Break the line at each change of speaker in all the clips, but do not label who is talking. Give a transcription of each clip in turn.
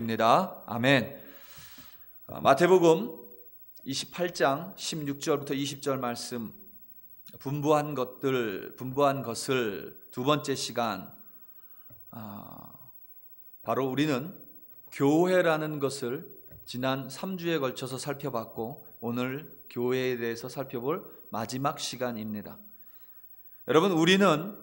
입니다. 아멘. 마태복음 28장 16절부터 20절 말씀, 분부한 것을 두 번째 시간, 바로 우리는 교회라는 것을 지난 3주에 걸쳐서 살펴봤고, 오늘 교회에 대해서 살펴볼 마지막 시간입니다. 여러분, 우리는,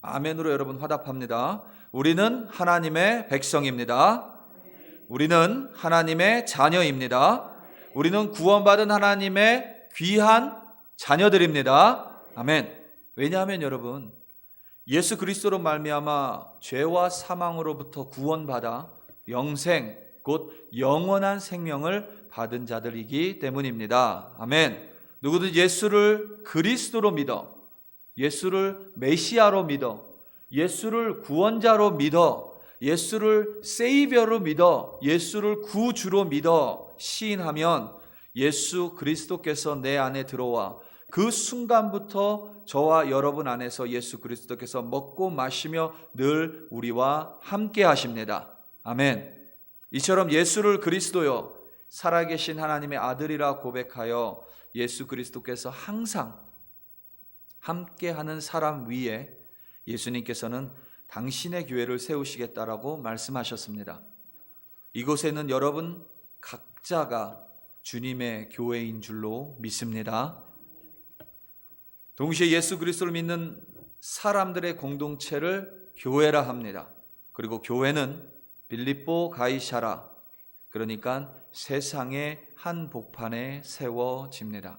아멘으로 여러분 화답합니다. 우리는 하나님의 백성입니다. 우리는 하나님의 자녀입니다. 우리는 구원받은 하나님의 귀한 자녀들입니다. 아멘. 왜냐하면 여러분, 예수 그리스도로 말미암아 죄와 사망으로부터 구원받아 영생, 곧 영원한 생명을 받은 자들이기 때문입니다. 아멘. 누구든 예수를 그리스도로 믿어, 예수를 메시아로 믿어, 예수를 구원자로 믿어, 예수를 세이버로 믿어, 예수를 구주로 믿어 시인하면 예수 그리스도께서 내 안에 들어와 그 순간부터 저와 여러분 안에서 예수 그리스도께서 먹고 마시며 늘 우리와 함께 하십니다. 아멘. 이처럼 예수를 그리스도여 살아계신 하나님의 아들이라 고백하여 예수 그리스도께서 항상 함께하는 사람 위에 예수님께서는 당신의 교회를 세우시겠다라고 말씀하셨습니다. 이곳에는 여러분 각자가 주님의 교회인 줄로 믿습니다. 동시에 예수 그리스도를 믿는 사람들의 공동체를 교회라 합니다. 그리고 교회는 빌립보 가이사라, 그러니까 세상의 한복판에 세워집니다.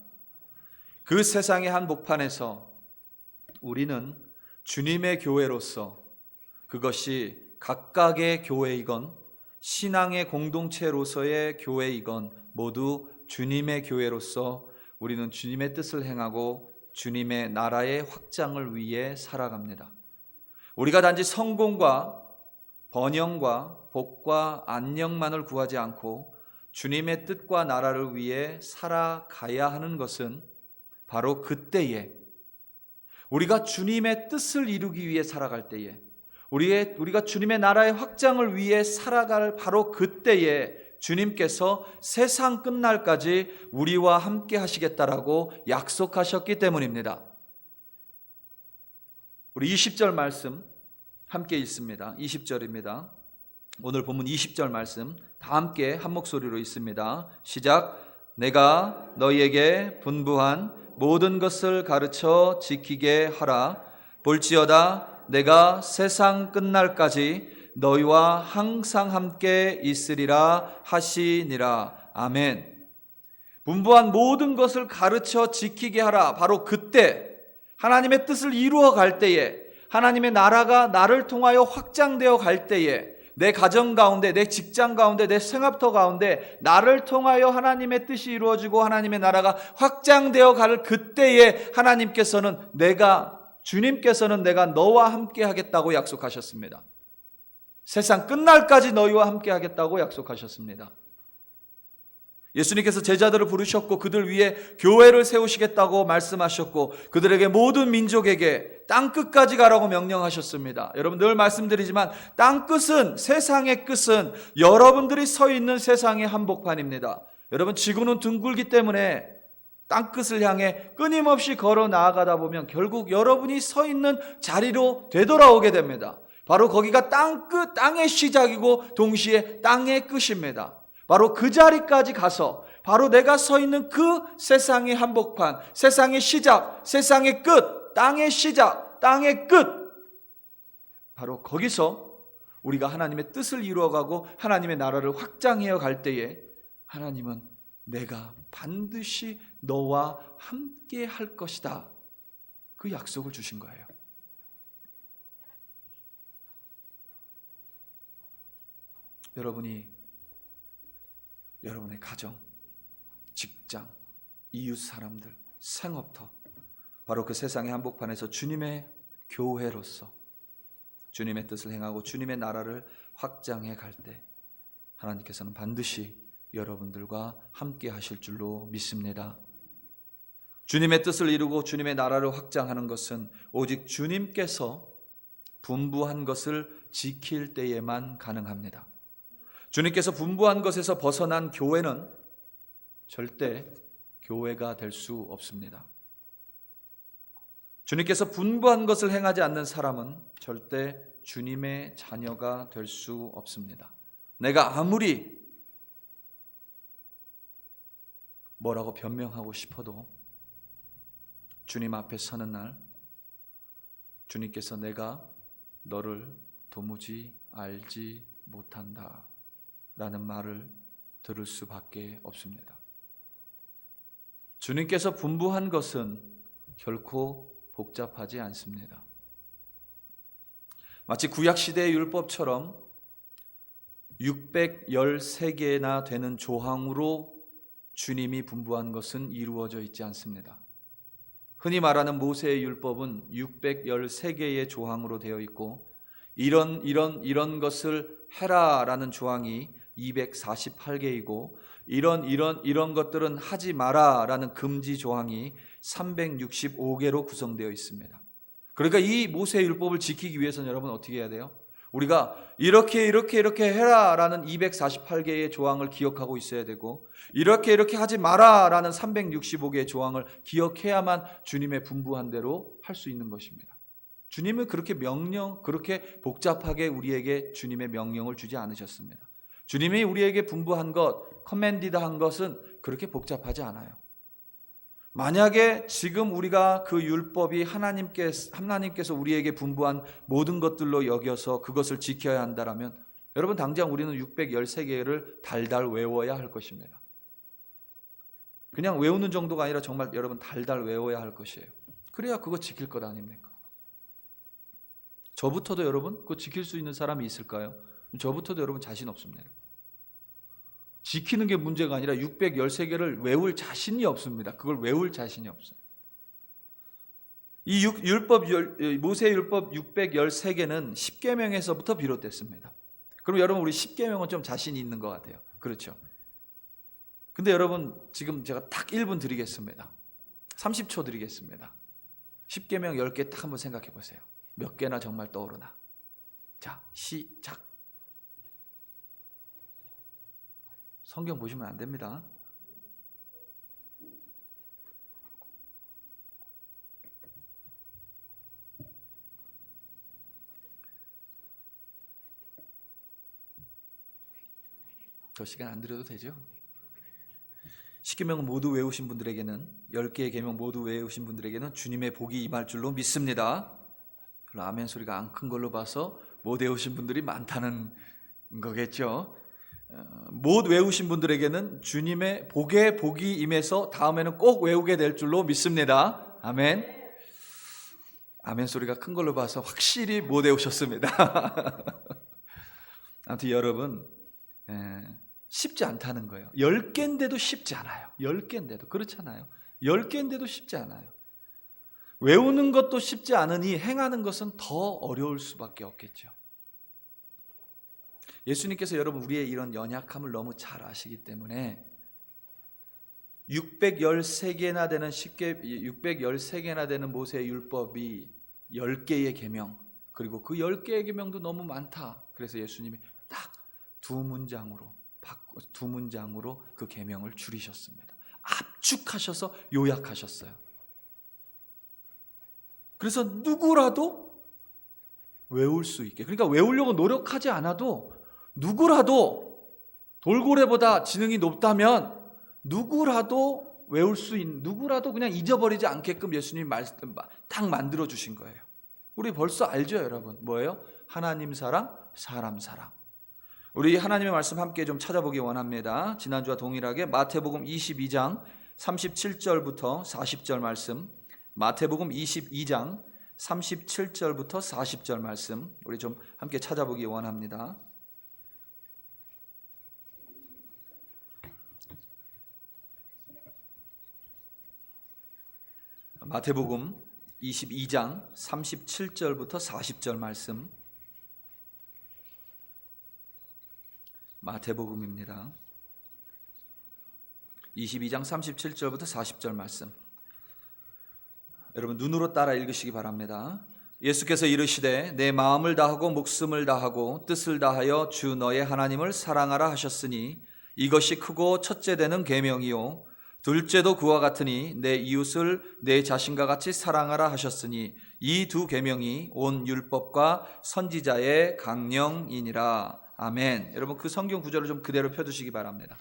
그 세상의 한복판에서 우리는 주님의 교회로서, 그것이 각각의 교회이건 신앙의 공동체로서의 교회이건 모두 주님의 교회로서 우리는 주님의 뜻을 행하고 주님의 나라의 확장을 위해 살아갑니다. 우리가 단지 성공과 번영과 복과 안녕만을 구하지 않고 주님의 뜻과 나라를 위해 살아가야 하는 것은 바로 그때에, 우리가 주님의 뜻을 이루기 위해 살아갈 때에, 우리가 주님의 나라의 확장을 위해 살아갈 바로 그때에 주님께서 세상 끝날까지 우리와 함께 하시겠다라고 약속하셨기 때문입니다. 우리 20절 말씀 함께 읽습니다. 20절입니다. 오늘 본문 20절 말씀 다 함께 한 목소리로 읽습니다. 시작. 내가 너희에게 분부한 모든 것을 가르쳐 지키게 하라. 볼지어다 내가 세상 끝날까지 너희와 항상 함께 있으리라 하시니라. 아멘. 분부한 모든 것을 가르쳐 지키게 하라. 바로 그때 하나님의 뜻을 이루어 갈 때에, 하나님의 나라가 나를 통하여 확장되어 갈 때에, 내 가정 가운데, 내 직장 가운데, 내 생업터 가운데 나를 통하여 하나님의 뜻이 이루어지고 하나님의 나라가 확장되어 갈 그때에 주님께서는 내가 너와 함께 하겠다고 약속하셨습니다. 세상 끝날까지 너희와 함께 하겠다고 약속하셨습니다. 예수님께서 제자들을 부르셨고 그들 위에 교회를 세우시겠다고 말씀하셨고 그들에게 모든 민족에게 땅끝까지 가라고 명령하셨습니다. 여러분, 늘 말씀드리지만 땅끝은, 세상의 끝은 여러분들이 서 있는 세상의 한복판입니다. 여러분, 지구는 둥글기 때문에 땅끝을 향해 끊임없이 걸어 나아가다 보면 결국 여러분이 서 있는 자리로 되돌아오게 됩니다. 바로 거기가 땅끝, 땅의 시작이고 동시에 땅의 끝입니다. 바로 그 자리까지 가서 바로 내가 서 있는 그 세상의 한복판, 세상의 시작, 세상의 끝, 땅의 시작, 땅의 끝, 바로 거기서 우리가 하나님의 뜻을 이루어가고 하나님의 나라를 확장해어 갈 때에 하나님은 내가 반드시 너와 함께 할 것이다, 그 약속을 주신 거예요. 여러분의 가정, 직장, 이웃 사람들, 생업터, 바로 그 세상의 한복판에서 주님의 교회로서 주님의 뜻을 행하고 주님의 나라를 확장해 갈 때 하나님께서는 반드시 여러분들과 함께 하실 줄로 믿습니다. 주님의 뜻을 이루고 주님의 나라를 확장하는 것은 오직 주님께서 분부한 것을 지킬 때에만 가능합니다. 주님께서 분부한 것에서 벗어난 교회는 절대 교회가 될 수 없습니다. 주님께서 분부한 것을 행하지 않는 사람은 절대 주님의 자녀가 될 수 없습니다. 내가 아무리 뭐라고 변명하고 싶어도 주님 앞에 서는 날 주님께서 내가 너를 도무지 알지 못한다 라는 말을 들을 수밖에 없습니다. 주님께서 분부한 것은 결코 복잡하지 않습니다. 마치 구약시대의 율법처럼 613개나 되는 조항으로 주님이 분부한 것은 이루어져 있지 않습니다. 흔히 말하는 모세의 율법은 613개의 조항으로 되어 있고 이런 것을 해라라는 조항이 248개이고 이런 것들은 하지 마라라는 금지 조항이 365개로 구성되어 있습니다. 그러니까 이 모세의 율법을 지키기 위해서는 여러분 어떻게 해야 돼요? 우리가 이렇게 해라라는 248개의 조항을 기억하고 있어야 되고 이렇게 하지 마라라는 365개의 조항을 기억해야만 주님의 분부한 대로 할 수 있는 것입니다. 주님은 그렇게 복잡하게 우리에게 주님의 명령을 주지 않으셨습니다. 주님이 우리에게 분부한 것, 커맨디드한 것은 그렇게 복잡하지 않아요. 만약에 지금 우리가 그 율법이 하나님께서 우리에게 분부한 모든 것들로 여겨서 그것을 지켜야 한다면 여러분 당장 우리는 613개를 달달 외워야 할 것입니다. 그냥 외우는 정도가 아니라 정말 여러분 달달 외워야 할 것이에요. 그래야 그거 지킬 것 아닙니까? 저부터도 여러분 그거 지킬 수 있는 사람이 있을까요? 저부터도 여러분 자신 없습니다. 지키는 게 문제가 아니라 613개를 외울 자신이 없습니다. 그걸 외울 자신이 없어요. 이 모세의 율법 613개는 10계명에서부터 비롯됐습니다. 그럼 여러분 우리 10계명은 좀 자신이 있는 것 같아요. 그렇죠? 근데 여러분 지금 제가 딱 1분 드리겠습니다. 30초 드리겠습니다. 10계명 10개 딱 한번 생각해 보세요. 몇 개나 정말 떠오르나? 자, 시작. 성경 보시면 안 됩니다. 더 시간 안 들여도 되죠? 10계명을 모두 외우신 분들에게는 10개의 계명 모두 외우신 분들에게는 주님의 복이 임할 줄로 믿습니다. 아멘 소리가 안 큰 걸로 봐서 못 외우신 분들이 많다는 거겠죠. 못 외우신 분들에게는 주님의 복이 임해서 다음에는 꼭 외우게 될 줄로 믿습니다. 아멘. 아멘 소리가 큰 걸로 봐서 확실히 못 외우셨습니다. 아무튼 여러분 쉽지 않다는 거예요. 10개인데도 쉽지 않아요. 10개인데도 그렇잖아요. 10개인데도 쉽지 않아요. 외우는 것도 쉽지 않으니 행하는 것은 더 어려울 수밖에 없겠죠. 예수님께서 여러분 우리의 이런 연약함을 너무 잘 아시기 때문에 613개나 되는 모세의 율법이 10개의 계명, 그리고 그 10개의 계명도 너무 많다. 그래서 예수님이 딱 두 문장으로 그 계명을 줄이셨습니다. 압축하셔서 요약하셨어요. 그래서 누구라도 외울 수 있게, 그러니까 외우려고 노력하지 않아도 누구라도 돌고래보다 지능이 높다면 누구라도 외울 수 있는, 누구라도 그냥 잊어버리지 않게끔 예수님이 말씀 딱 만들어 주신 거예요. 우리 벌써 알죠, 여러분? 뭐예요? 하나님 사랑, 사람 사랑. 우리 하나님의 말씀 함께 좀 찾아보기 원합니다. 지난주와 동일하게 마태복음 22장 37절부터 40절 말씀, 마태복음 22장 37절부터 40절 말씀 우리 좀 함께 찾아보기 원합니다. 마태복음 22장 37절부터 40절 말씀, 마태복음입니다. 22장 37절부터 40절 말씀. 여러분 눈으로 따라 읽으시기 바랍니다. 예수께서 이르시되 내 마음을 다하고 목숨을 다하고 뜻을 다하여 주 너의 하나님을 사랑하라 하셨으니 이것이 크고 첫째 되는 계명이요 둘째도 그와 같으니 내 이웃을 내 자신과 같이 사랑하라 하셨으니 이 두 계명이 온 율법과 선지자의 강령이니라. 아멘. 여러분 그 성경 구절을 좀 그대로 펴두시기 바랍니다.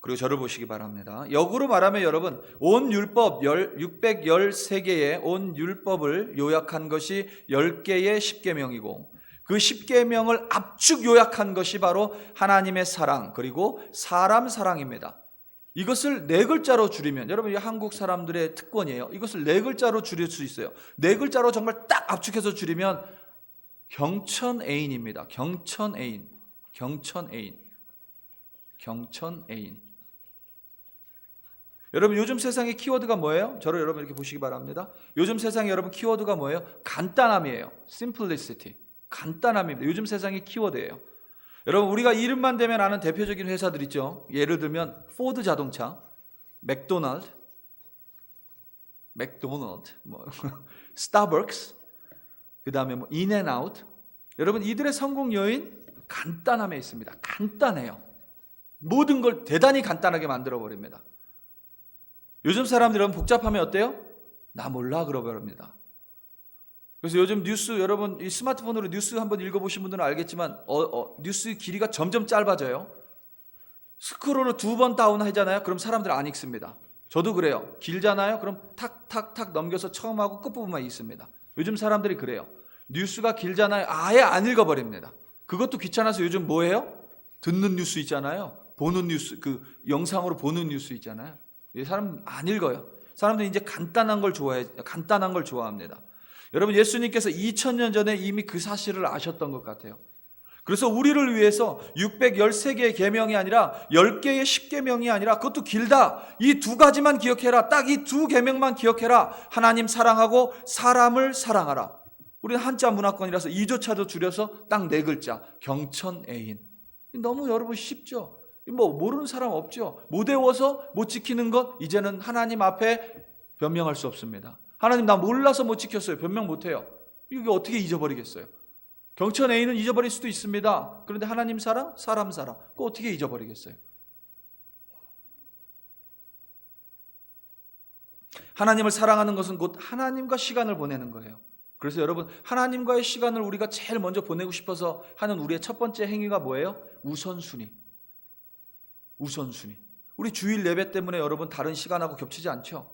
그리고 저를 보시기 바랍니다. 역으로 말하면 여러분 온 율법 613개의 온 율법을 요약한 것이 10개의 십계명이고 그 십계명을 압축 요약한 것이 바로 하나님의 사랑 그리고 사람 사랑입니다. 이것을 네 글자로 줄이면 여러분 이 한국 사람들의 특권이에요. 이것을 네 글자로 줄일 수 있어요. 네 글자로 정말 딱 압축해서 줄이면 경천애인입니다. 경천애인. 경천애인. 경천애인. 여러분 요즘 세상의 키워드가 뭐예요? 저를 여러분 이렇게 보시기 바랍니다. 요즘 세상에 여러분 키워드가 뭐예요? 간단함이에요. simplicity. 간단함입니다. 요즘 세상의 키워드예요. 여러분 우리가 이름만 대면 아는 대표적인 회사들 있죠. 예를 들면 포드 자동차, 맥도날드, 스타벅스, 그 다음에 뭐 인앤아웃. 여러분 이들의 성공 요인 간단함에 있습니다. 간단해요. 모든 걸 대단히 간단하게 만들어 버립니다. 요즘 사람들은 복잡하면 어때요? 나 몰라 그러버립니다. 그래서 요즘 뉴스 여러분 이 스마트폰으로 뉴스 한번 읽어보신 분들은 알겠지만 뉴스 길이가 점점 짧아져요. 스크롤을 2번 다운 하잖아요. 그럼 사람들 안 읽습니다. 저도 그래요. 길잖아요. 그럼 탁탁탁 넘겨서 처음하고 끝부분만 읽습니다. 요즘 사람들이 그래요. 뉴스가 길잖아요. 아예 안 읽어버립니다. 그것도 귀찮아서 요즘 뭐예요? 듣는 뉴스 있잖아요. 보는 뉴스, 그 영상으로 보는 뉴스 있잖아요. 사람 안 읽어요. 사람들이 이제 간단한 걸 좋아합니다. 여러분 예수님께서 2000년 전에 이미 그 사실을 아셨던 것 같아요. 그래서 우리를 위해서 613개의 계명이 아니라 10개의 십계명이 아니라 그것도 길다. 이 두 가지만 기억해라. 딱 이 두 계명만 기억해라. 하나님 사랑하고 사람을 사랑하라. 우리는 한자 문화권이라서 이조차도 줄여서 딱 네 글자. 경천애인. 너무 여러분 쉽죠? 뭐 모르는 사람 없죠. 못 외워서 못 지키는 것 이제는 하나님 앞에 변명할 수 없습니다. 하나님 나 몰라서 못 지켰어요. 변명 못해요. 이게 어떻게 잊어버리겠어요? 경천애인은 잊어버릴 수도 있습니다. 그런데 하나님 사랑, 사람 사랑 그거 어떻게 잊어버리겠어요? 하나님을 사랑하는 것은 곧 하나님과 시간을 보내는 거예요. 그래서 여러분 하나님과의 시간을 우리가 제일 먼저 보내고 싶어서 하는 우리의 첫 번째 행위가 뭐예요? 우선순위. 우선순위. 우리 주일 예배 때문에 여러분 다른 시간하고 겹치지 않죠?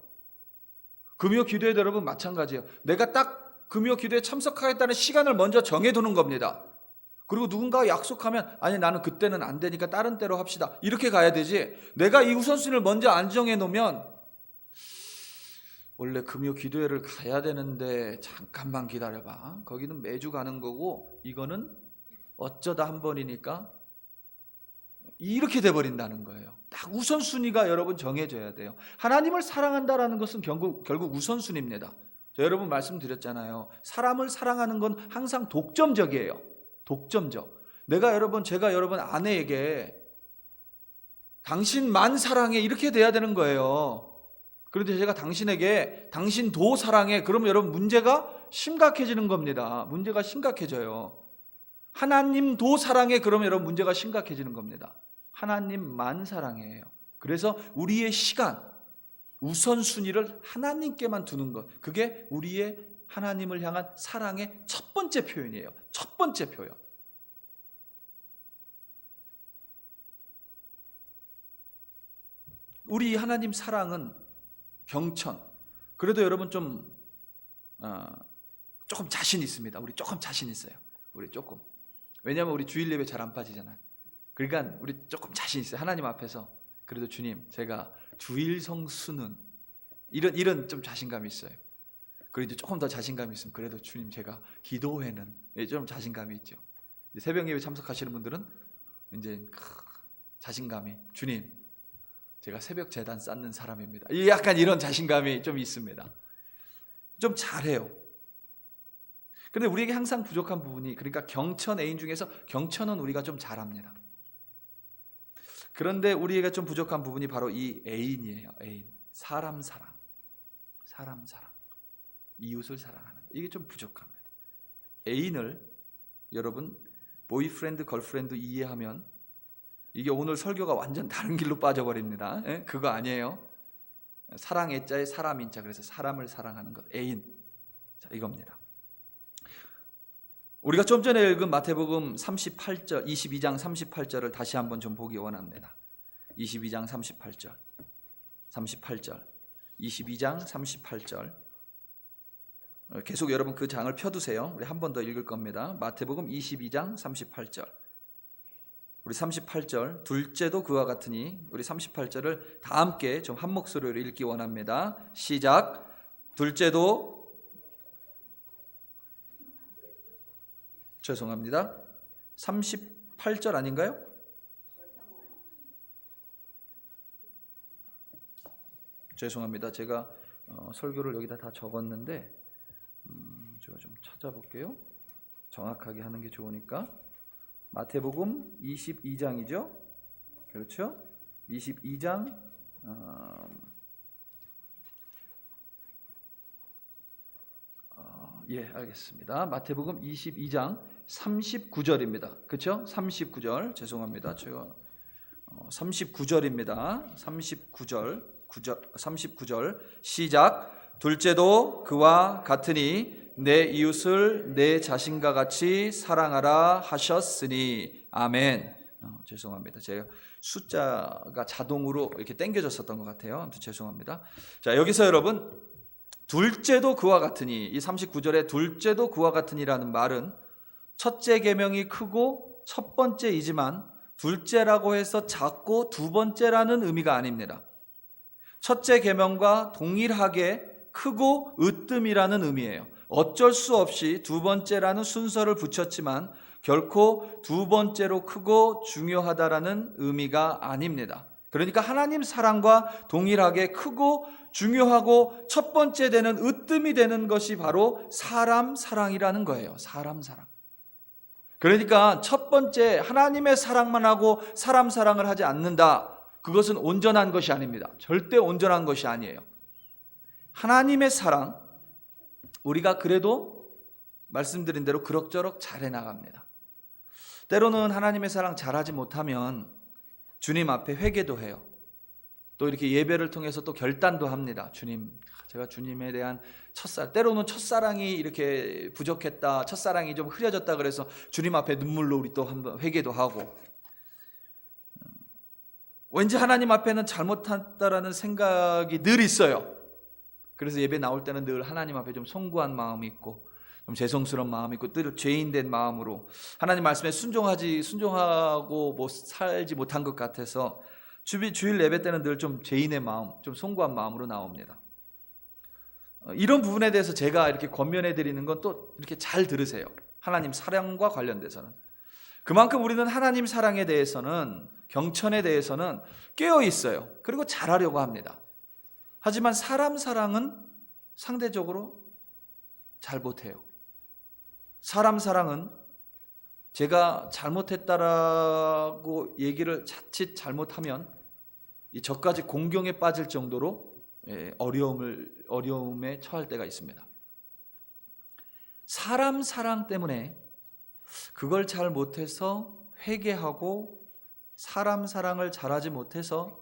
금요 기도회도 여러분 마찬가지예요. 내가 딱 금요 기도에 참석하겠다는 시간을 먼저 정해두는 겁니다. 그리고 누군가가 약속하면 아니 나는 그때는 안 되니까 다른 때로 합시다. 이렇게 가야 되지. 내가 이 우선순위를 먼저 안 정해놓으면 원래 금요 기도회를 가야 되는데 잠깐만 기다려봐. 거기는 매주 가는 거고 이거는 어쩌다 한 번이니까 이렇게 돼버린다는 거예요. 딱 우선순위가 여러분 정해져야 돼요. 하나님을 사랑한다라는 것은 결국 우선순위입니다. 저 여러분 말씀드렸잖아요. 사람을 사랑하는 건 항상 독점적이에요. 독점적. 제가 여러분 아내에게 당신만 사랑해 이렇게 돼야 되는 거예요. 그런데 제가 당신에게 당신도 사랑해 그러면 여러분 문제가 심각해지는 겁니다. 문제가 심각해져요. 하나님도 사랑해 그러면 여러분 문제가 심각해지는 겁니다. 하나님만 사랑해요. 그래서 우리의 시간, 우선순위를 하나님께만 두는 것 그게 우리의 하나님을 향한 사랑의 첫 번째 표현이에요. 첫 번째 표현. 우리 하나님 사랑은 경천. 그래도 여러분 조금 자신 있습니다. 우리 조금 자신 있어요. 우리 조금. 왜냐하면 우리 주일 예배 잘 안 빠지잖아요. 그러니까 우리 조금 자신 있어요. 하나님 앞에서 그래도 주님 제가 주일 성수는 이런 좀 자신감이 있어요. 그리고 이제 조금 더 자신감이 있으면 그래도 주님 제가 기도회는 좀 자신감이 있죠. 새벽 예배 참석하시는 분들은 이제 자신감이 주님 제가 새벽 제단 쌓는 사람입니다. 약간 이런 자신감이 좀 있습니다. 좀 잘해요. 근데 우리에게 항상 부족한 부분이 그러니까 경천 애인 중에서 경천은 우리가 좀 잘합니다. 그런데 우리에게 좀 부족한 부분이 바로 이 애인이에요. 애인. 사람 사랑. 이웃을 사랑하는 거. 이게 좀 부족합니다. 애인을 여러분 보이프렌드, 걸프렌드 이해하면 이게 오늘 설교가 완전 다른 길로 빠져버립니다. 예? 그거 아니에요. 사랑 애자에 사람 인자, 그래서 사람을 사랑하는 것, 애인. 자, 이겁니다. 우리가 좀 전에 읽은 마태복음 38절, 22장 38절을 다시 한번 좀 보기 원합니다. 22장 38절, 22장 38절. 계속 여러분 그 장을 펴두세요. 우리 한 번 더 읽을 겁니다. 마태복음 22장 38절. 우리 38절, 둘째도 그와 같으니, 우리 38절을 다 함께 좀 한 목소리로 읽기 원합니다. 시작. 둘째도, 죄송합니다, 38절 아닌가요? 죄송합니다. 제가 설교를 여기다 다 적었는데 제가 좀 찾아볼게요. 정확하게 하는 게 좋으니까. 마태복음 22장이죠? 그렇죠? 22장 예, 알겠습니다. 마태복음 22장 39절입니다. 그렇죠? 39절. 죄송합니다. 제가 39절입니다. 39절 시작. 둘째도 그와 같으니 내 이웃을 내 자신과 같이 사랑하라 하셨으니. 아멘. 죄송합니다. 제가 숫자가 자동으로 이렇게 당겨졌었던 것 같아요. 죄송합니다. 자, 여기서 여러분, 둘째도 그와 같으니, 이 39절에 둘째도 그와 같으니라는 말은 첫째 계명이 크고 첫 번째이지만 둘째라고 해서 작고 두 번째라는 의미가 아닙니다. 첫째 계명과 동일하게 크고 으뜸이라는 의미예요. 어쩔 수 없이 두 번째라는 순서를 붙였지만 결코 두 번째로 크고 중요하다라는 의미가 아닙니다. 그러니까 하나님 사랑과 동일하게 크고 중요하고 첫 번째 되는 으뜸이 되는 것이 바로 사람 사랑이라는 거예요. 사람 사랑. 그러니까 첫 번째 하나님의 사랑만 하고 사람 사랑을 하지 않는다. 그것은 온전한 것이 아닙니다. 절대 온전한 것이 아니에요. 하나님의 사랑, 우리가 그래도 말씀드린 대로 그럭저럭 잘해 나갑니다. 때로는 하나님의 사랑 잘하지 못하면 주님 앞에 회개도 해요. 또 이렇게 예배를 통해서 또 결단도 합니다. 주님, 제가 주님에 대한 때로는 첫사랑이 이렇게 부족했다, 첫사랑이 좀 흐려졌다 그래서 주님 앞에 눈물로 우리 또 한번 회개도 하고, 왠지 하나님 앞에는 잘못했다라는 생각이 늘 있어요. 그래서 예배 나올 때는 늘 하나님 앞에 좀 송구한 마음이 있고 좀 죄송스러운 마음이 있고 늘 죄인된 마음으로 하나님 말씀에 순종하고 살지 못한 것 같아서 주일 예배 때는 늘 좀 죄인의 마음, 좀 송구한 마음으로 나옵니다. 이런 부분에 대해서 제가 이렇게 권면해 드리는 건 또 이렇게 잘 들으세요. 하나님 사랑과 관련돼서는. 그만큼 우리는 하나님 사랑에 대해서는, 경천에 대해서는 깨어 있어요. 그리고 잘하려고 합니다. 하지만 사람 사랑은 상대적으로 잘 못해요. 사람 사랑은 제가 잘못했다라고 얘기를 자칫 잘못하면 저까지 공경에 빠질 정도로 어려움에 처할 때가 있습니다. 사람 사랑 때문에 그걸 잘 못해서 회개하고 사람 사랑을 잘하지 못해서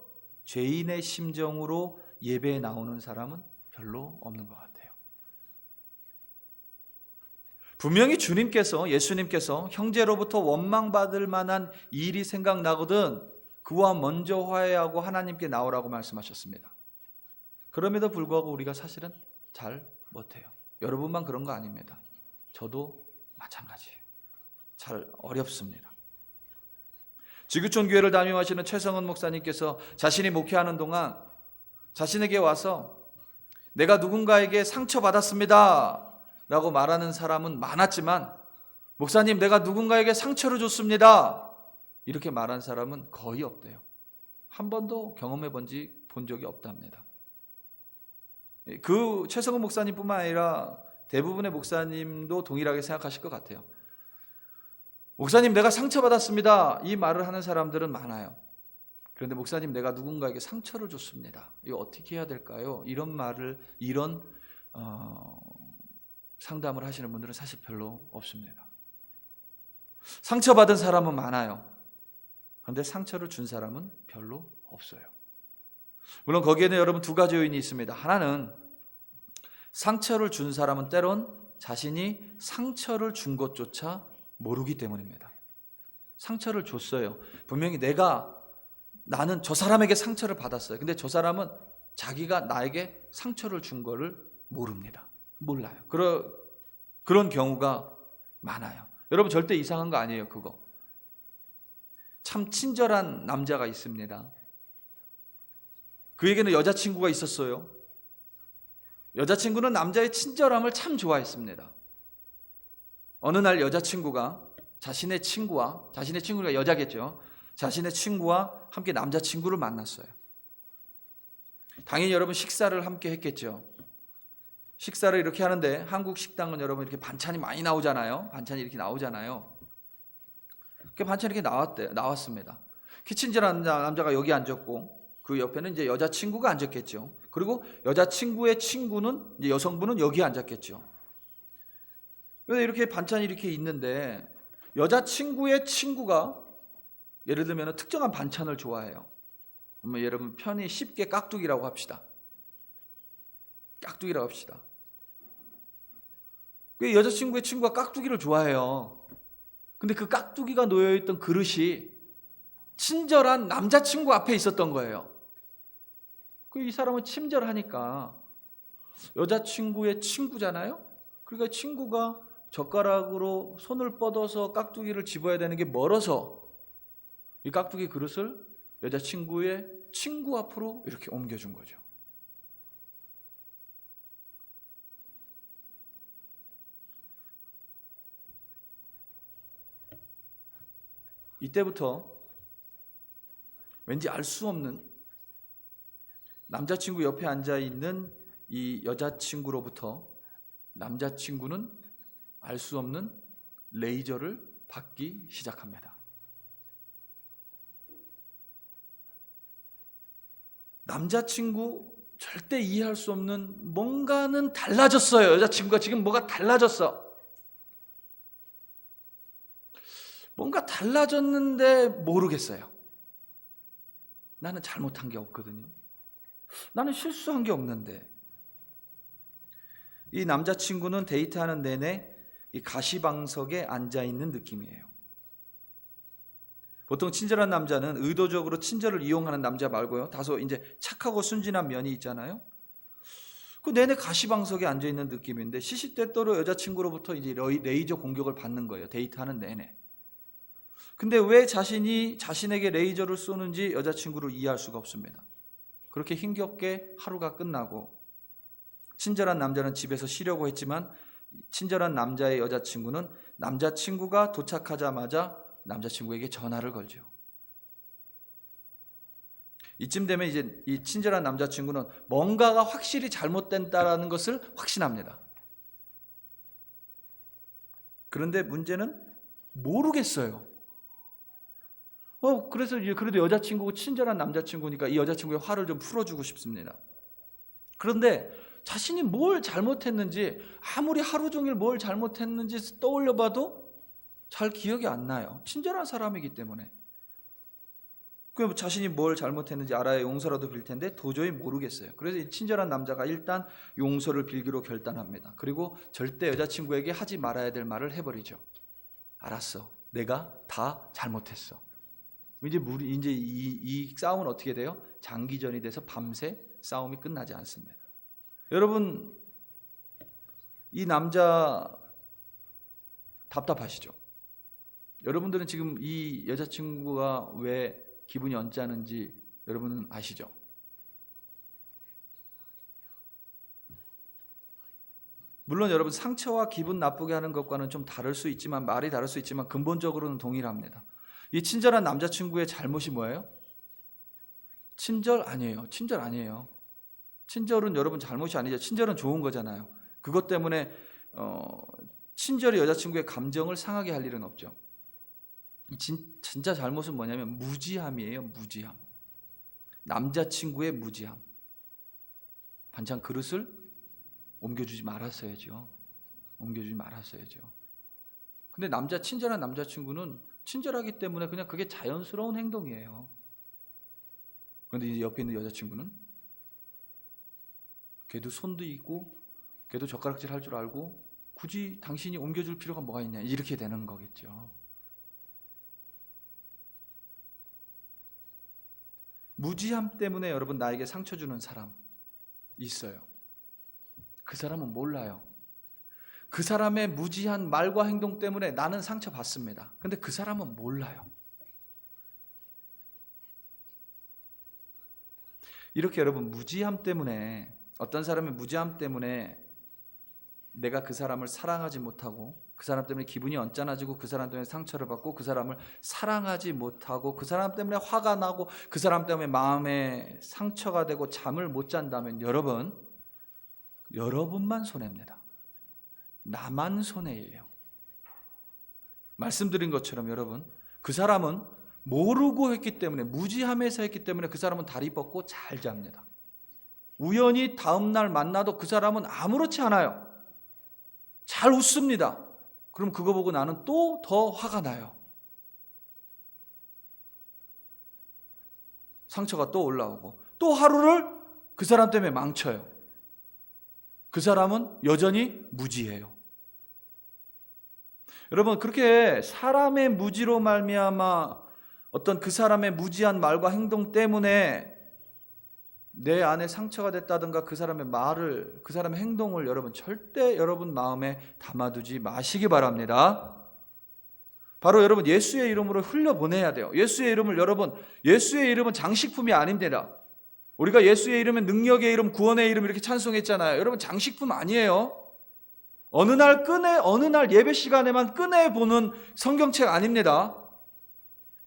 죄인의 심정으로 예배에 나오는 사람은 별로 없는 것 같아요. 분명히 예수님께서 형제로부터 원망받을 만한 일이 생각나거든 그와 먼저 화해하고 하나님께 나오라고 말씀하셨습니다. 그럼에도 불구하고 우리가 사실은 잘 못해요. 여러분만 그런 거 아닙니다. 저도 마찬가지예요. 잘 어렵습니다. 지구촌 교회를 담임하시는 최성은 목사님께서 자신이 목회하는 동안 자신에게 와서 내가 누군가에게 상처받았습니다 라고 말하는 사람은 많았지만, 목사님 내가 누군가에게 상처를 줬습니다 이렇게 말한 사람은 거의 없대요. 한 번도 경험해 본 적이 없답니다. 그 최성은 목사님뿐만 아니라 대부분의 목사님도 동일하게 생각하실 것 같아요. 목사님 내가 상처받았습니다 이 말을 하는 사람들은 많아요. 그런데 목사님 내가 누군가에게 상처를 줬습니다, 이거 어떻게 해야 될까요? 이런 말을, 이런 상담을 하시는 분들은 사실 별로 없습니다. 상처받은 사람은 많아요. 그런데 상처를 준 사람은 별로 없어요. 물론 거기에는 여러분 두 가지 요인이 있습니다. 하나는 상처를 준 사람은 때론 자신이 상처를 준 것조차 모르기 때문입니다. 상처를 줬어요. 분명히 나는 저 사람에게 상처를 받았어요. 근데 저 사람은 자기가 나에게 상처를 준 거를 모릅니다. 몰라요. 그런 경우가 많아요. 여러분 절대 이상한 거 아니에요, 그거. 참 친절한 남자가 있습니다. 그에게는 여자친구가 있었어요. 여자친구는 남자의 친절함을 참 좋아했습니다. 어느 날 여자친구가 자신의 친구가 여자겠죠. 자신의 친구와 함께 남자친구를 만났어요. 당연히 여러분 식사를 함께 했겠죠. 식사를 이렇게 하는데 한국 식당은 여러분 이렇게 반찬이 많이 나오잖아요. 반찬이 이렇게 나오잖아요. 그 반찬이 이렇게 나왔습니다. 친절한 남자가 여기 앉았고 그 옆에는 이제 여자친구가 앉았겠죠. 그리고 여자친구의 친구는 이제 여성분은 여기 앉았겠죠. 그래서 이렇게 반찬이 이렇게 있는데 여자친구의 친구가 예를 들면 특정한 반찬을 좋아해요. 그러면 여러분 편히 쉽게 깍두기라고 합시다. 깍두기라고 합시다. 그 여자친구의 친구가 깍두기를 좋아해요. 근데 그 깍두기가 놓여있던 그릇이 친절한 남자친구 앞에 있었던 거예요. 이 사람은 친절하니까 여자친구의 친구잖아요. 그러니까 친구가 젓가락으로 손을 뻗어서 깍두기를 집어야 되는 게 멀어서 이 깍두기 그릇을 여자친구의 친구 앞으로 이렇게 옮겨준 거죠. 이때부터 왠지 알 수 없는 남자친구 옆에 앉아있는 이 여자친구로부터 남자친구는 알 수 없는 레이저를 받기 시작합니다. 남자친구 절대 이해할 수 없는 뭔가는 달라졌어요. 여자친구가 지금 뭐가 달라졌어. 뭔가 달라졌는데 모르겠어요. 나는 잘못한 게 없거든요. 나는 실수한 게 없는데. 이 남자친구는 데이트하는 내내 이 가시방석에 앉아있는 느낌이에요. 보통 친절한 남자는 의도적으로 친절을 이용하는 남자 말고요. 다소 이제 착하고 순진한 면이 있잖아요. 그 내내 가시방석에 앉아있는 느낌인데 시시때때로 여자친구로부터 이제 레이저 공격을 받는 거예요. 데이트하는 내내. 근데 왜 자신에게 레이저를 쏘는지 여자친구를 이해할 수가 없습니다. 그렇게 힘겹게 하루가 끝나고 친절한 남자는 집에서 쉬려고 했지만 친절한 남자의 여자친구는 남자친구가 도착하자마자 남자친구에게 전화를 걸죠. 이쯤 되면 이제 이 친절한 남자친구는 뭔가가 확실히 잘못된다라는 것을 확신합니다. 그런데 문제는 모르겠어요. 그래서 그래도 여자친구고 친절한 남자친구니까 이 여자친구의 화를 좀 풀어주고 싶습니다. 그런데 자신이 뭘 잘못했는지 아무리 하루 종일 뭘 잘못했는지 떠올려봐도 잘 기억이 안 나요. 친절한 사람이기 때문에. 그 자신이 뭘 잘못했는지 알아야 용서라도 빌 텐데 도저히 모르겠어요. 그래서 이 친절한 남자가 일단 용서를 빌기로 결단합니다. 그리고 절대 여자친구에게 하지 말아야 될 말을 해버리죠. 알았어. 내가 다 잘못했어. 이제 이 싸움은 어떻게 돼요? 장기전이 돼서 밤새 싸움이 끝나지 않습니다. 여러분, 이 남자 답답하시죠? 여러분들은 지금 이 여자친구가 왜 기분이 언짢은지 여러분은 아시죠? 물론 여러분 상처와 기분 나쁘게 하는 것과는 좀 다를 수 있지만 말이 다를 수 있지만 근본적으로는 동일합니다. 이 친절한 남자친구의 잘못이 뭐예요? 친절 아니에요. 친절 아니에요. 친절은 여러분 잘못이 아니죠. 친절은 좋은 거잖아요. 그것 때문에 친절이 여자친구의 감정을 상하게 할 일은 없죠. 진짜 잘못은 뭐냐면 무지함이에요. 무지함. 남자친구의 무지함. 반찬 그릇을 옮겨주지 말았어야죠. 옮겨주지 말았어야죠. 근데 친절한 남자친구는 친절하기 때문에 그냥 그게 자연스러운 행동이에요. 그런데 이제 옆에 있는 여자친구는 걔도 손도 있고 걔도 젓가락질 할 줄 알고 굳이 당신이 옮겨줄 필요가 뭐가 있냐, 이렇게 되는 거겠죠. 무지함 때문에 여러분 나에게 상처 주는 사람 있어요. 그 사람은 몰라요. 그 사람의 무지한 말과 행동 때문에 나는 상처받습니다. 근데 그 사람은 몰라요. 이렇게 여러분 무지함 때문에, 어떤 사람의 무지함 때문에 내가 그 사람을 사랑하지 못하고, 그 사람 때문에 기분이 언짢아지고, 그 사람 때문에 상처를 받고, 그 사람을 사랑하지 못하고, 그 사람 때문에 화가 나고, 그 사람 때문에 마음에 상처가 되고 잠을 못 잔다면 여러분만 손해입니다. 나만 손해예요. 말씀드린 것처럼 여러분, 그 사람은 모르고 했기 때문에, 무지함에서 했기 때문에 그 사람은 다리 뻗고 잘 잡니다. 우연히 다음날 만나도 그 사람은 아무렇지 않아요. 잘 웃습니다. 그럼 그거 보고 나는 또 더 화가 나요. 상처가 또 올라오고, 또 하루를 그 사람 때문에 망쳐요. 그 사람은 여전히 무지해요. 여러분, 그렇게 사람의 무지로 말미암아 어떤 그 사람의 무지한 말과 행동 때문에 내 안에 상처가 됐다든가 그 사람의 말을, 그 사람의 행동을 여러분 절대 여러분 마음에 담아두지 마시기 바랍니다. 바로 여러분 예수의 이름으로 흘려보내야 돼요. 예수의 이름은 장식품이 아닙니다. 우리가 예수의 이름은 능력의 이름, 구원의 이름 이렇게 찬송했잖아요. 여러분 장식품 아니에요. 어느 날 예배 시간에만 꺼내보는 성경책 아닙니다.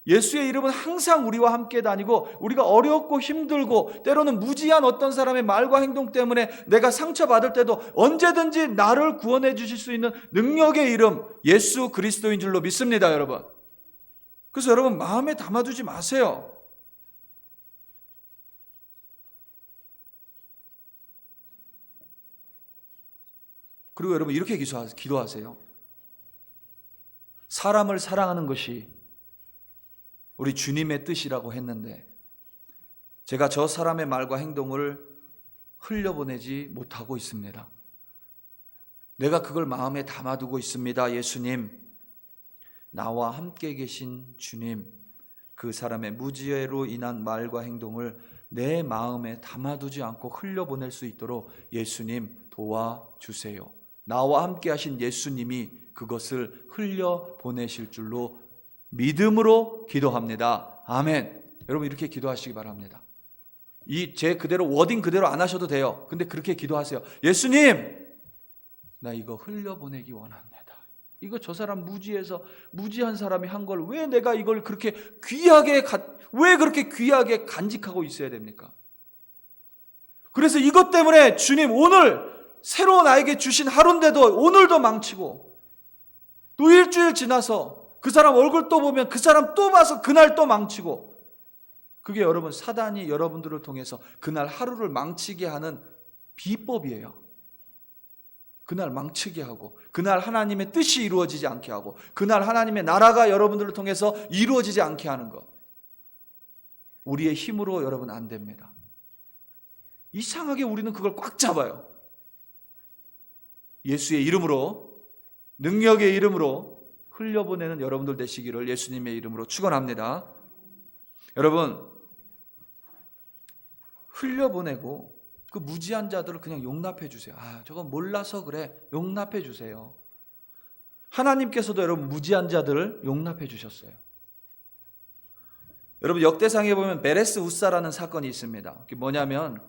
예수의 이름은 항상 우리와 함께 다니고, 우리가 어렵고 힘들고 때로는 무지한 어떤 사람의 말과 행동 때문에 내가 상처받을 때도 언제든지 나를 구원해 주실 수 있는 능력의 이름, 예수 그리스도인 줄로 믿습니다, 여러분. 그래서 여러분 마음에 담아두지 마세요. 그리고 여러분 이렇게 기도하세요. 사람을 사랑하는 것이 우리 주님의 뜻이라고 했는데 제가 저 사람의 말과 행동을 흘려보내지 못하고 있습니다. 내가 그걸 마음에 담아두고 있습니다. 예수님, 나와 함께 계신 주님, 그 사람의 무지로 인한 말과 행동을 내 마음에 담아두지 않고 흘려보낼 수 있도록 예수님 도와주세요. 나와 함께 하신 예수님이 그것을 흘려보내실 줄로 믿음으로 기도합니다. 아멘. 여러분 이렇게 기도하시기 바랍니다. 제 그대로 워딩 그대로 안 하셔도 돼요. 근데 그렇게 기도하세요. 예수님, 나 이거 흘려보내기 원합니다. 이거 저 사람 무지한 사람이 한 걸 왜 내가 이걸 그렇게 왜 그렇게 귀하게 간직하고 있어야 됩니까? 그래서 이것 때문에 주님 오늘 새로 나에게 주신 하루인데도 오늘도 망치고, 또 일주일 지나서 그 사람 얼굴 또 보면 그 사람 또 봐서 그날 또 망치고, 그게 여러분 사단이 여러분들을 통해서 그날 하루를 망치게 하는 비법이에요. 그날 망치게 하고, 그날 하나님의 뜻이 이루어지지 않게 하고, 그날 하나님의 나라가 여러분들을 통해서 이루어지지 않게 하는 것. 우리의 힘으로 여러분 안 됩니다. 이상하게 우리는 그걸 꽉 잡아요. 예수의 이름으로, 능력의 이름으로 흘려보내는 여러분들 되시기를 예수님의 이름으로 축원합니다. 여러분, 흘려보내고 그 무지한 자들을 그냥 용납해 주세요. 저거 몰라서 그래. 용납해 주세요. 하나님께서도 여러분 무지한 자들을 용납해 주셨어요. 여러분 역대상에 보면 메레스 우사라는 사건이 있습니다. 그게 뭐냐면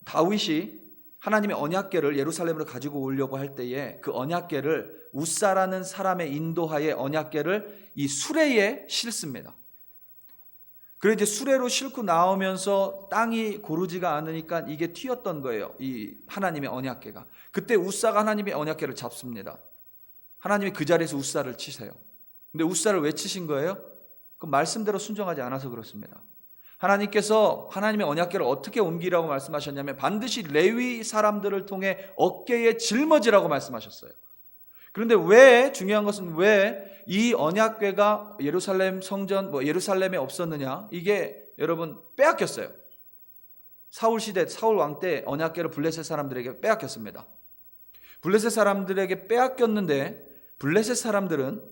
다윗이 하나님의 언약궤를 예루살렘으로 가지고 오려고 할 때에 그 언약궤를 우사라는 사람의 인도하에 언약궤를 이 수레에 싣습니다. 그래서 이제 수레로 싣고 나오면서 땅이 고르지가 않으니까 이게 튀었던 거예요. 이 하나님의 언약궤가. 그때 우사가 하나님의 언약궤를 잡습니다. 하나님이 그 자리에서 우사를 치세요. 근데 우사를 왜 치신 거예요? 그 말씀대로 순종하지 않아서 그렇습니다. 하나님께서 하나님의 언약궤를 어떻게 옮기라고 말씀하셨냐면 반드시 레위 사람들을 통해 어깨에 짊어지라고 말씀하셨어요. 그런데 왜, 중요한 것은 왜 이 언약궤가 예루살렘 성전, 예루살렘에 없었느냐? 이게 여러분 빼앗겼어요. 사울 시대, 사울 왕 때 언약궤를 블레셋 사람들에게 빼앗겼습니다. 블레셋 사람들에게 빼앗겼는데 블레셋 사람들은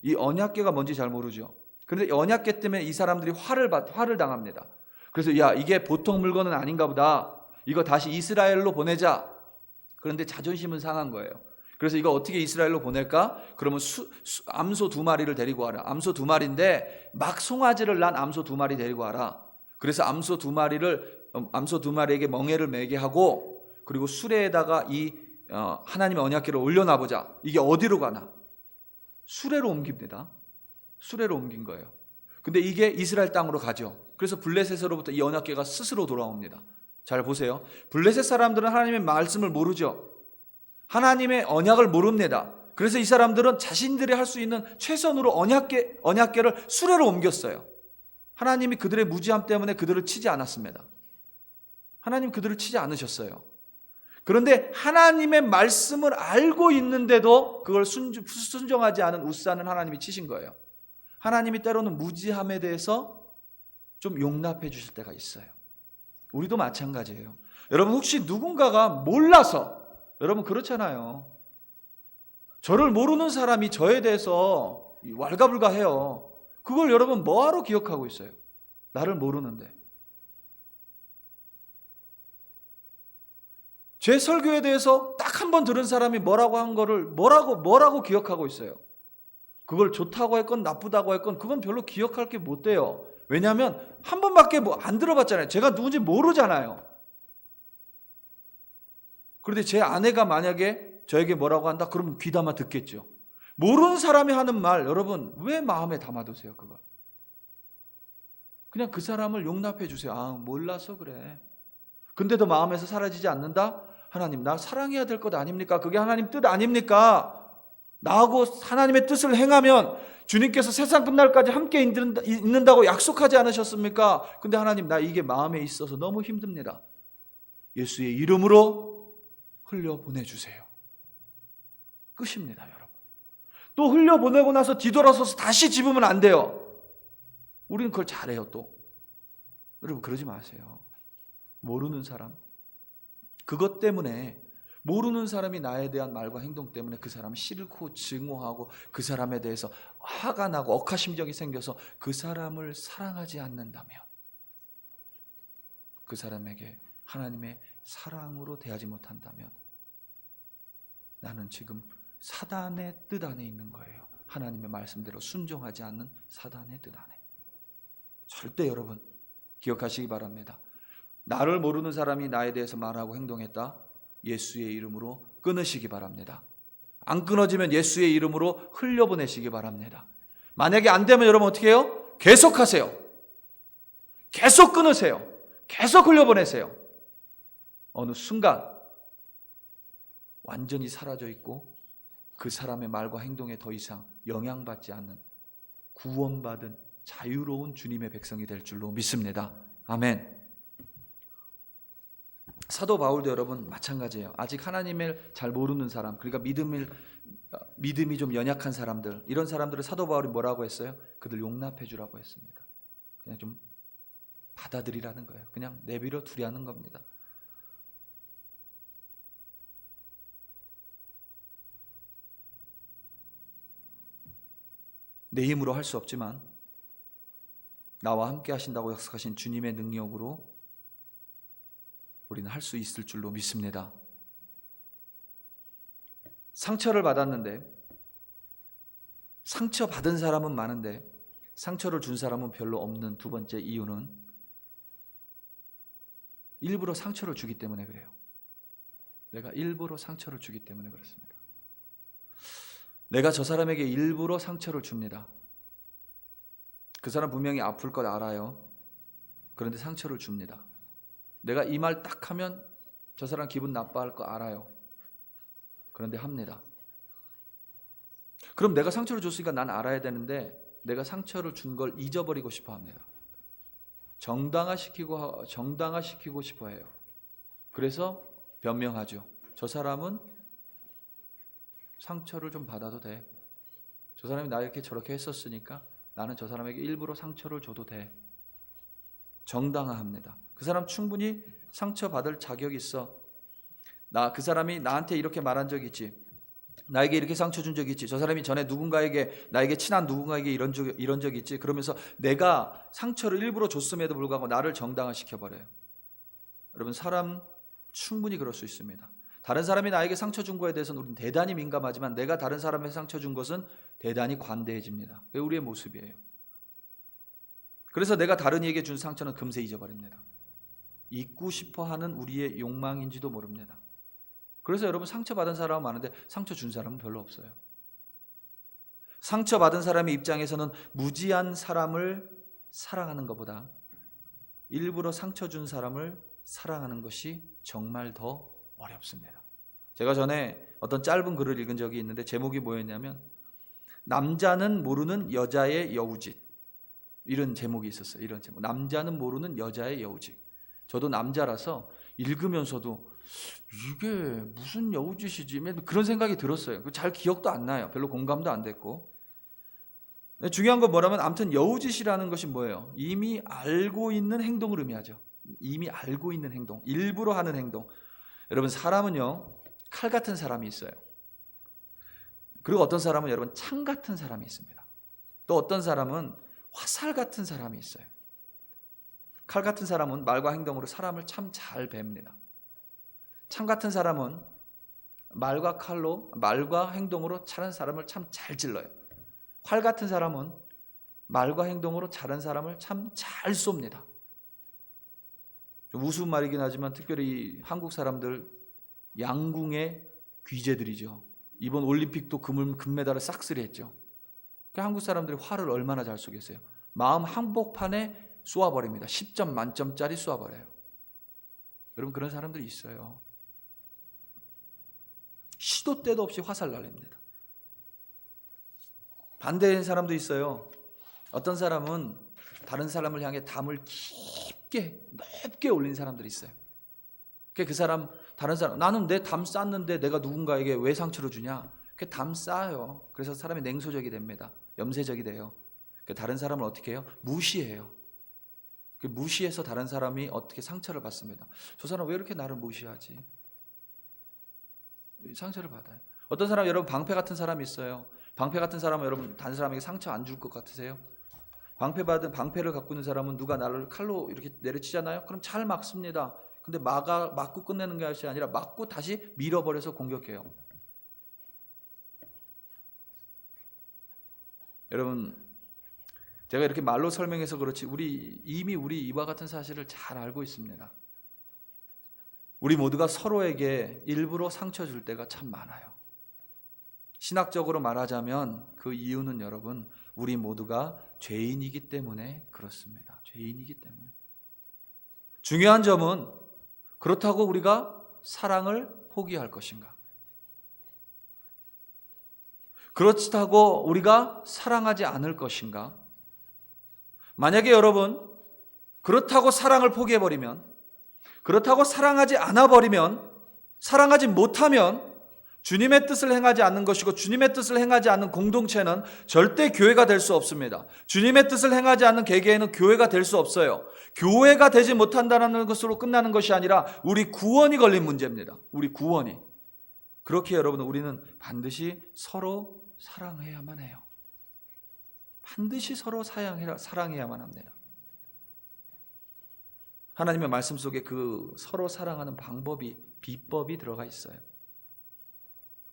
이 언약궤가 뭔지 잘 모르죠. 그런데 언약궤 때문에 이 사람들이 화를 당합니다. 그래서 야, 이게 보통 물건은 아닌가 보다. 이거 다시 이스라엘로 보내자. 그런데 자존심은 상한 거예요. 그래서 이거 어떻게 이스라엘로 보낼까? 그러면 암소 2마리를 데리고 와라. 암소 2마리인데 막 송아지를 난 암소 2마리 데리고 와라. 그래서 암소 2마리에게 멍에를 매게 하고, 그리고 수레에다가 이 하나님의 언약궤를 올려놔보자. 이게 어디로 가나? 수레로 옮깁니다. 수레로 옮긴 거예요. 근데 이게 이스라엘 땅으로 가죠. 그래서 블레셋으로부터 이 언약궤가 스스로 돌아옵니다. 잘 보세요. 블레셋 사람들은 하나님의 말씀을 모르죠. 하나님의 언약을 모릅니다. 그래서 이 사람들은 자신들이 할 수 있는 최선으로 언약궤를 수레로 옮겼어요. 하나님이 그들의 무지함 때문에 그들을 치지 않았습니다. 하나님 그들을 치지 않으셨어요. 그런데 하나님의 말씀을 알고 있는데도 그걸 순종하지 않은 웃사는 하나님이 치신 거예요. 하나님이 때로는 무지함에 대해서 좀 용납해 주실 때가 있어요. 우리도 마찬가지예요. 여러분 혹시 누군가가 몰라서, 여러분 그렇잖아요. 저를 모르는 사람이 저에 대해서 왈가불가해요. 그걸 여러분 뭐하러 기억하고 있어요? 나를 모르는데. 제 설교에 대해서 딱 한 번 들은 사람이 뭐라고 한 거를 뭐라고 기억하고 있어요. 그걸 좋다고 했건 나쁘다고 했건 그건 별로 기억할 게 못 돼요. 왜냐하면 한 번밖에 안 들어봤잖아요. 제가 누군지 모르잖아요. 그런데 제 아내가 만약에 저에게 뭐라고 한다? 그러면 귀담아 듣겠죠. 모르는 사람이 하는 말, 여러분 왜 마음에 담아두세요? 그걸 그냥 그 사람을 용납해 주세요. 아, 몰라서 그래. 근데도 마음에서 사라지지 않는다? 하나님, 나 사랑해야 될 것 아닙니까? 그게 하나님 뜻 아닙니까? 나하고 하나님의 뜻을 행하면 주님께서 세상 끝날까지 함께 있는다고 약속하지 않으셨습니까? 근데 하나님, 나 이게 마음에 있어서 너무 힘듭니다. 예수의 이름으로 흘려보내주세요. 끝입니다, 여러분. 또 흘려보내고 나서 뒤돌아서서 다시 집으면 안 돼요. 우리는 그걸 잘해요, 또. 여러분, 그러지 마세요. 모르는 사람. 그것 때문에, 모르는 사람이 나에 대한 말과 행동 때문에 그 사람을 싫고 증오하고 그 사람에 대해서 화가 나고 억하심정이 생겨서 그 사람을 사랑하지 않는다면, 그 사람에게 하나님의 사랑으로 대하지 못한다면 나는 지금 사단의 뜻 안에 있는 거예요. 하나님의 말씀대로 순종하지 않는 사단의 뜻 안에. 절대 여러분 기억하시기 바랍니다. 나를 모르는 사람이 나에 대해서 말하고 행동했다. 예수의 이름으로 끊으시기 바랍니다. 안 끊어지면 예수의 이름으로 흘려보내시기 바랍니다. 만약에 안 되면 여러분 어떻게 해요? 계속하세요. 계속 끊으세요. 계속 흘려보내세요. 어느 순간 완전히 사라져 있고 그 사람의 말과 행동에 더 이상 영향받지 않는 구원받은 자유로운 주님의 백성이 될 줄로 믿습니다. 아멘. 사도 바울도 여러분 마찬가지예요. 아직 하나님을 잘 모르는 사람, 그러니까 믿음이 좀 연약한 사람들, 이런 사람들을 사도 바울이 뭐라고 했어요? 그들 용납해 주라고 했습니다. 그냥 좀 받아들이라는 거예요. 그냥 내버려 두라는 겁니다. 내 힘으로 할 수 없지만 나와 함께 하신다고 약속하신 주님의 능력으로 우리는 할 수 있을 줄로 믿습니다. 상처를 받았는데, 상처받은 사람은 많은데 상처를 준 사람은 별로 없는 두 번째 이유는 일부러 상처를 주기 때문에 그래요. 내가 일부러 상처를 주기 때문에 그렇습니다. 내가 저 사람에게 일부러 상처를 줍니다. 그 사람 분명히 아플 것 알아요. 그런데 상처를 줍니다. 내가 이 말 딱 하면 저 사람 기분 나빠할 거 알아요. 그런데 합니다. 그럼 내가 상처를 줬으니까 난 알아야 되는데 내가 상처를 준 걸 잊어버리고 싶어 합니다. 정당화시키고 싶어 해요. 그래서 변명하죠. 저 사람은 상처를 좀 받아도 돼. 저 사람이 나 이렇게 저렇게 했었으니까 나는 저 사람에게 일부러 상처를 줘도 돼. 정당화합니다. 그 사람 충분히 상처받을 자격이 있어. 그 사람이 나한테 이렇게 말한 적이 있지. 나에게 이렇게 상처 준 적이 있지. 저 사람이 전에 나에게 친한 누군가에게 이런 적이 있지. 그러면서 내가 상처를 일부러 줬음에도 불구하고 나를 정당화시켜버려요. 여러분, 사람 충분히 그럴 수 있습니다. 다른 사람이 나에게 상처 준 거에 대해서는 우리는 대단히 민감하지만 내가 다른 사람에게 상처 준 것은 대단히 관대해집니다. 그게 우리의 모습이에요. 그래서 내가 다른 이에게 준 상처는 금세 잊어버립니다. 잊고 싶어하는 우리의 욕망인지도 모릅니다. 그래서 여러분, 상처받은 사람은 많은데 상처 준 사람은 별로 없어요. 상처받은 사람의 입장에서는 무지한 사람을 사랑하는 것보다 일부러 상처 준 사람을 사랑하는 것이 정말 더 어렵습니다. 제가 전에 어떤 짧은 글을 읽은 적이 있는데 제목이 뭐였냐면 남자는 모르는 여자의 여우짓, 이런 제목이 있었어요. 이런 제목. 남자는 모르는 여자의 여우짓. 저도 남자라서 읽으면서도 이게 무슨 여우짓이지? 그런 생각이 들었어요. 잘 기억도 안 나요. 별로 공감도 안 됐고. 중요한 건 뭐라면 아무튼 여우짓이라는 것이 뭐예요? 이미 알고 있는 행동을 의미하죠. 이미 알고 있는 행동, 일부러 하는 행동. 여러분, 사람은요, 칼 같은 사람이 있어요. 그리고 어떤 사람은 여러분 창 같은 사람이 있습니다. 또 어떤 사람은 화살 같은 사람이 있어요. 칼 같은 사람은 말과 행동으로 사람을 참 잘 뵙니다. 창 같은 사람은 말과 행동으로 다른 사람을 참 잘 찔러요. 활 같은 사람은 말과 행동으로 다른 사람을 참 잘 쏩니다. 좀 우스운 말이긴 하지만 특별히 한국 사람들 양궁의 귀재들이죠. 이번 올림픽도 금메달을 싹쓸이 했죠. 한국 사람들이 활을 얼마나 잘 쏘겠어요. 마음 한복판에 쏘아버립니다. 10점 만점짜리 쏘아버려요. 여러분, 그런 사람들이 있어요. 시도 때도 없이 화살 날립니다. 반대인 사람도 있어요. 어떤 사람은 다른 사람을 향해 담을 깊게 높게 올린 사람들이 있어요. 그 사람, 다른 사람, 나는 내 담 쌓는데 내가 누군가에게 왜 상처를 주냐? 그 담 쌓아요. 그래서 사람이 냉소적이 됩니다. 염세적이 돼요. 다른 사람을 어떻게 해요? 무시해요. 무시해서 다른 사람이 어떻게 상처를 받습니다. 저 사람 왜 이렇게 나를 무시하지? 상처를 받아요. 어떤 사람, 여러분 방패 같은 사람이 있어요. 방패 같은 사람은 여러분 다른 사람에게 상처 안 줄 것 같으세요? 방패를 갖고 있는 사람은 누가 나를 칼로 이렇게 내려치잖아요. 그럼 잘 막습니다. 근데 맞고 끝내는 것이 아니라 맞고 다시 밀어버려서 공격해요. 여러분, 제가 이렇게 말로 설명해서 그렇지 이미 우리 이와 같은 사실을 잘 알고 있습니다. 우리 모두가 서로에게 일부러 상처 줄 때가 참 많아요. 신학적으로 말하자면 그 이유는 여러분, 우리 모두가 죄인이기 때문에 그렇습니다. 죄인이기 때문에. 중요한 점은 그렇다고 우리가 사랑을 포기할 것인가? 그렇다고 우리가 사랑하지 않을 것인가? 만약에 여러분 그렇다고 사랑을 포기해버리면, 그렇다고 사랑하지 않아버리면, 사랑하지 못하면 주님의 뜻을 행하지 않는 것이고, 주님의 뜻을 행하지 않는 공동체는 절대 교회가 될 수 없습니다. 주님의 뜻을 행하지 않는 개개인은 교회가 될 수 없어요. 교회가 되지 못한다는 것으로 끝나는 것이 아니라 우리 구원이 걸린 문제입니다. 우리 구원이. 그렇게 여러분, 우리는 반드시 서로 사랑해야만 해요. 반드시 서로 사랑해야만 합니다. 하나님의 말씀 속에 그 서로 사랑하는 비법이 들어가 있어요.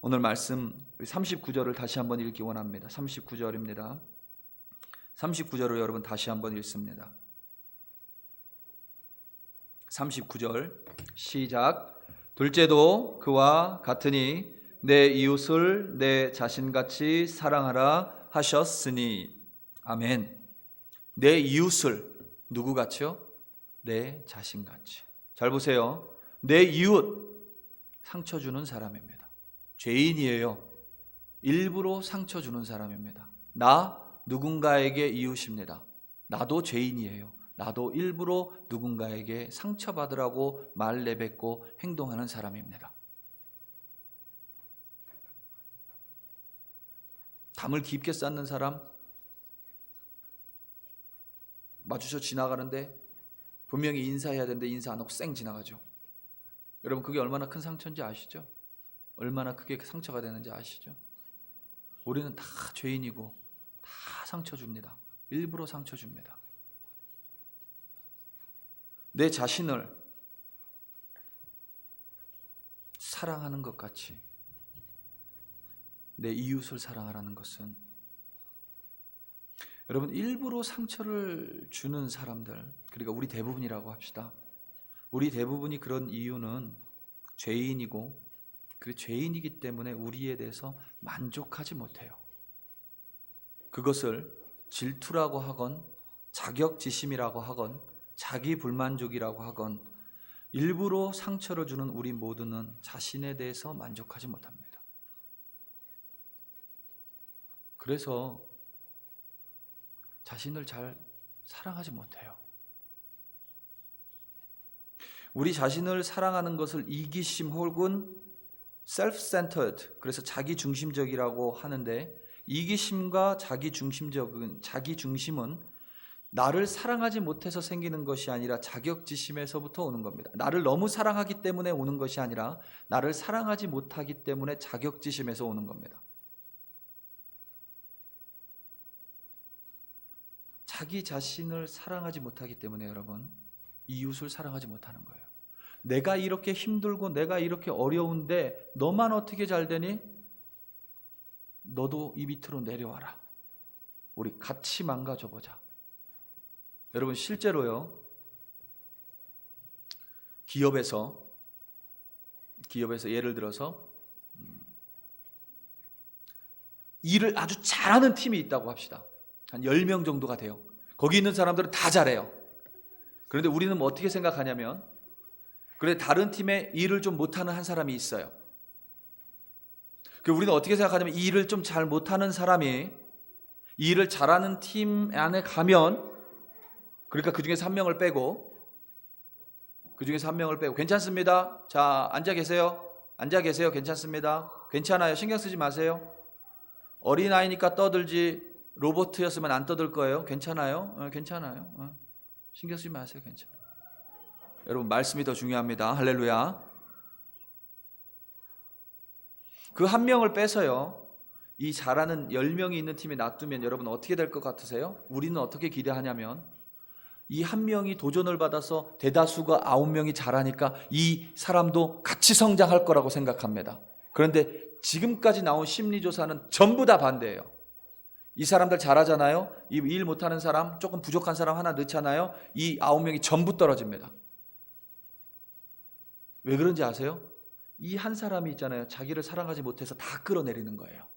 오늘 말씀 39절을 다시 한번 읽기 원합니다. 39절입니다. 39절을 여러분 다시 한번 읽습니다. 39절 시작. 둘째도 그와 같으니 내 이웃을 내 자신같이 사랑하라 하셨으니. 아멘. 내 이웃을 누구같이요? 내 자신같이. 잘 보세요. 내 이웃, 상처 주는 사람입니다. 죄인이에요. 일부러 상처 주는 사람입니다. 나 누군가에게 이웃입니다. 나도 죄인이에요. 나도 일부러 누군가에게 상처받으라고 말 내뱉고 행동하는 사람입니다. 담을 깊게 쌓는 사람, 마주쳐 지나가는데 분명히 인사해야 되는데 인사 안 하고 쌩 지나가죠. 여러분, 그게 얼마나 큰 상처인지 아시죠? 얼마나 크게 상처가 되는지 아시죠? 우리는 다 죄인이고 다 상처 줍니다. 일부러 상처 줍니다. 내 자신을 사랑하는 것 같이 내 이웃을 사랑하라는 것은, 여러분, 일부러 상처를 주는 사람들, 그러니까 우리 대부분이라고 합시다. 우리 대부분이 그런 이유는 죄인이고, 그 죄인이기 때문에 우리에 대해서 만족하지 못해요. 그것을 질투라고 하건 자격지심이라고 하건 자기 불만족이라고 하건 일부러 상처를 주는 우리 모두는 자신에 대해서 만족하지 못합니다. 그래서 자신을 잘 사랑하지 못해요. 우리 자신을 사랑하는 것을 이기심 혹은 self-centered, 그래서 자기중심적이라고 하는데, 이기심과 자기중심은 나를 사랑하지 못해서 생기는 것이 아니라 자격지심에서부터 오는 겁니다. 나를 너무 사랑하기 때문에 오는 것이 아니라 나를 사랑하지 못하기 때문에 자격지심에서 오는 겁니다. 자기 자신을 사랑하지 못하기 때문에 여러분, 이웃을 사랑하지 못하는 거예요. 내가 이렇게 힘들고 내가 이렇게 어려운데 너만 어떻게 잘 되니? 너도 이 밑으로 내려와라. 우리 같이 망가져 보자. 여러분, 실제로요, 기업에서 예를 들어서 일을 아주 잘하는 팀이 있다고 합시다. 한 10명 정도가 돼요. 거기 있는 사람들은 다 잘해요. 그런데 우리는 뭐 어떻게 생각하냐면, 그런데 다른 팀에 일을 좀 못하는 한 사람이 있어요. 우리는 어떻게 생각하냐면, 이 일을 좀 잘 못하는 사람이 이 일을 잘하는 팀 안에 가면, 그러니까 그 중에서 한 명을 빼고 괜찮습니다. 자, 앉아 계세요. 괜찮습니다. 괜찮아요. 신경 쓰지 마세요. 어린아이니까 떠들지 로봇이었으면 안 떠들 거예요. 괜찮아요. 괜찮아요. 신경 쓰지 마세요. 괜찮아요. 여러분, 말씀이 더 중요합니다. 할렐루야. 그 한 명을 빼서요, 이 잘하는 10명이 있는 팀에 놔두면 여러분 어떻게 될 것 같으세요? 우리는 어떻게 기대하냐면, 이 한 명이 도전을 받아서 대다수가 9명이 잘하니까 이 사람도 같이 성장할 거라고 생각합니다. 그런데 지금까지 나온 심리조사는 전부 다 반대예요. 이 사람들 잘하잖아요. 이 일 못하는 사람, 조금 부족한 사람 하나 넣잖아요. 이 9명이 전부 떨어집니다. 왜 그런지 아세요? 이 한 사람이 있잖아요. 자기를 사랑하지 못해서 다 끌어내리는 거예요.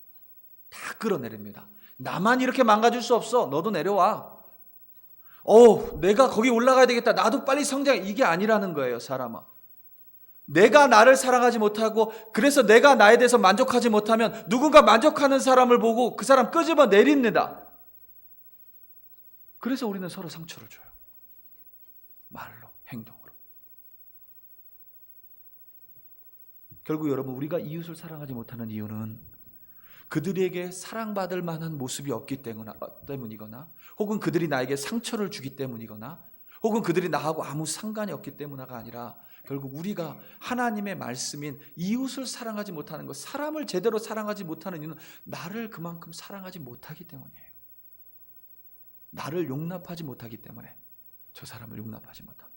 다 끌어내립니다. 나만 이렇게 망가질 수 없어. 너도 내려와. 내가 거기 올라가야 되겠다. 나도 빨리 성장해. 이게 아니라는 거예요, 사람아. 내가 나를 사랑하지 못하고, 그래서 내가 나에 대해서 만족하지 못하면 누군가 만족하는 사람을 보고 그 사람 끄집어 내립니다. 그래서 우리는 서로 상처를 줘요. 말로, 행동으로. 결국 여러분, 우리가 이웃을 사랑하지 못하는 이유는 그들에게 사랑받을 만한 모습이 없기 때문이거나, 혹은 그들이 나에게 상처를 주기 때문이거나, 혹은 그들이 나하고 아무 상관이 없기 때문이가 아니라, 결국 우리가 하나님의 말씀인 이웃을 사랑하지 못하는 것, 사람을 제대로 사랑하지 못하는 이유는 나를 그만큼 사랑하지 못하기 때문이에요. 나를 용납하지 못하기 때문에 저 사람을 용납하지 못합니다.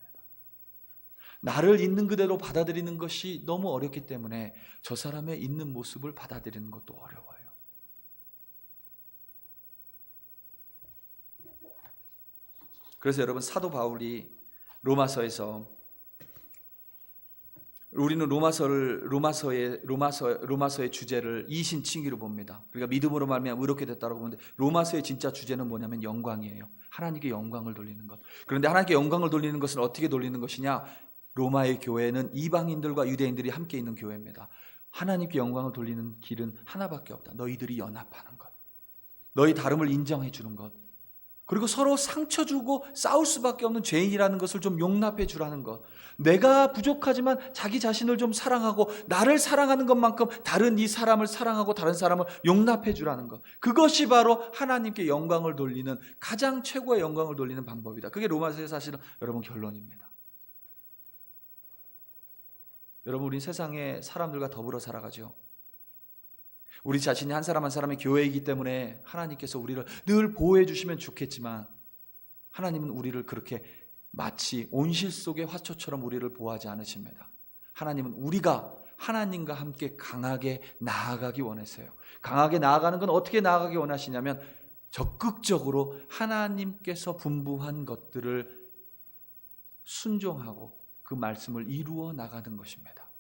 나를 있는 그대로 받아들이는 것이 너무 어렵기 때문에 저 사람의 있는 모습을 받아들이는 것도 어려워요. 그래서 여러분, 사도 바울이 로마서에서, 우리는 로마서의 주제를 이신칭의로 봅니다. 그러니까 믿음으로 말미암아 의롭게 됐다고 보는데, 로마서의 진짜 주제는 뭐냐면 영광이에요. 하나님께 영광을 돌리는 것. 그런데 하나님께 영광을 돌리는 것은 어떻게 돌리는 것이냐? 로마의 교회는 이방인들과 유대인들이 함께 있는 교회입니다. 하나님께 영광을 돌리는 길은 하나밖에 없다. 너희들이 연합하는 것, 너희 다름을 인정해 주는 것, 그리고 서로 상처 주고 싸울 수밖에 없는 죄인이라는 것을 좀 용납해 주라는 것. 내가 부족하지만 자기 자신을 좀 사랑하고 나를 사랑하는 것만큼 다른 이 사람을 사랑하고 다른 사람을 용납해 주라는 것. 그것이 바로 하나님께 영광을 돌리는 가장 최고의 영광을 돌리는 방법이다. 그게 로마서의 사실은 여러분 결론입니다. 여러분, 우린 세상의 사람들과 더불어 살아가죠. 우리 자신이 한 사람 한 사람의 교회이기 때문에 하나님께서 우리를 늘 보호해 주시면 좋겠지만 하나님은 우리를 그렇게 마치 온실 속의 화초처럼 우리를 보호하지 않으십니다. 하나님은 우리가 하나님과 함께 강하게 나아가기 원하세요. 강하게 나아가는 건 어떻게 나아가기 원하시냐면 적극적으로 하나님께서 분부한 것들을 순종하고 그 말씀을 이루어 나가는 것입니다.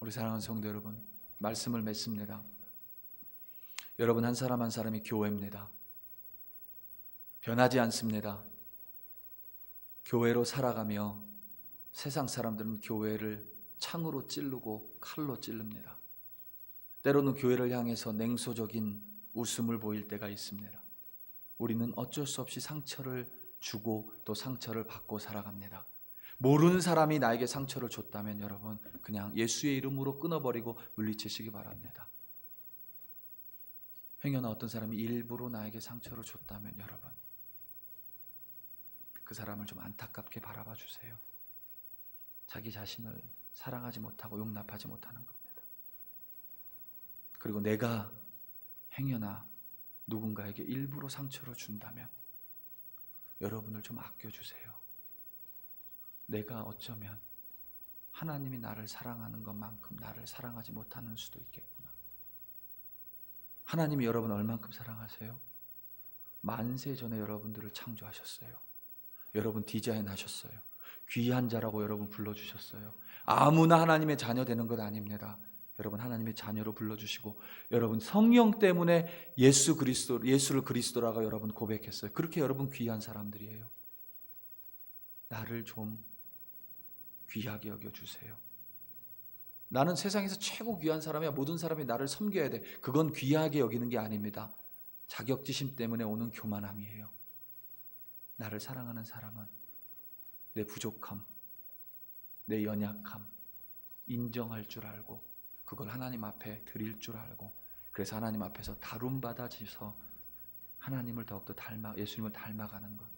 우리 사랑하는 성도 여러분, 말씀을 맺습니다. 여러분 한 사람 한 사람이 교회입니다. 변하지 않습니다. 교회로 살아가며 세상 사람들은 교회를 창으로 찌르고 칼로 찌릅니다. 때로는 교회를 향해서 냉소적인 웃음을 보일 때가 있습니다. 우리는 어쩔 수 없이 상처를 주고 또 상처를 받고 살아갑니다. 모르는 사람이 나에게 상처를 줬다면 여러분 그냥 예수의 이름으로 끊어버리고 물리치시기 바랍니다. 행여나 어떤 사람이 일부러 나에게 상처를 줬다면 여러분 그 사람을 좀 안타깝게 바라봐 주세요. 자기 자신을 사랑하지 못하고 용납하지 못하는 겁니다. 그리고 내가 행여나 누군가에게 일부러 상처를 준다면 여러분을 좀 아껴주세요. 내가 어쩌면 하나님이 나를 사랑하는 것만큼 나를 사랑하지 못하는 수도 있겠구나. 하나님이 여러분 얼만큼 사랑하세요? 만세 전에 여러분들을 창조하셨어요. 여러분 디자인하셨어요. 귀한 자라고 여러분 불러주셨어요. 아무나 하나님의 자녀 되는 것 아닙니다. 여러분 하나님의 자녀로 불러주시고 여러분 성령 때문에 예수를 그리스도라고 여러분 고백했어요. 그렇게 여러분 귀한 사람들이에요. 나를 좀 귀하게 여겨주세요. 나는 세상에서 최고 귀한 사람이야. 모든 사람이 나를 섬겨야 돼. 그건 귀하게 여기는 게 아닙니다. 자격지심 때문에 오는 교만함이에요. 나를 사랑하는 사람은 내 부족함, 내 연약함 인정할 줄 알고 그걸 하나님 앞에 드릴 줄 알고 그래서 하나님 앞에서 다룸받아져서 하나님을 더욱더 예수님을 닮아가는 것.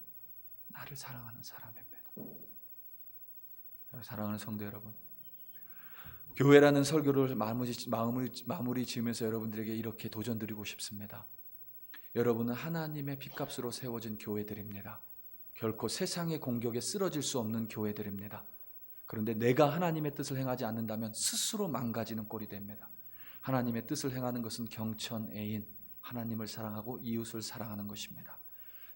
나를 사랑하는 사람입니다. 사랑하는 성도 여러분, 교회라는 설교를 마무리 지으면서 여러분들에게 이렇게 도전드리고 싶습니다. 여러분은 하나님의 핏값으로 세워진 교회들입니다. 결코 세상의 공격에 쓰러질 수 없는 교회들입니다. 그런데 내가 하나님의 뜻을 행하지 않는다면 스스로 망가지는 꼴이 됩니다. 하나님의 뜻을 행하는 것은 경천애인, 하나님을 사랑하고 이웃을 사랑하는 것입니다.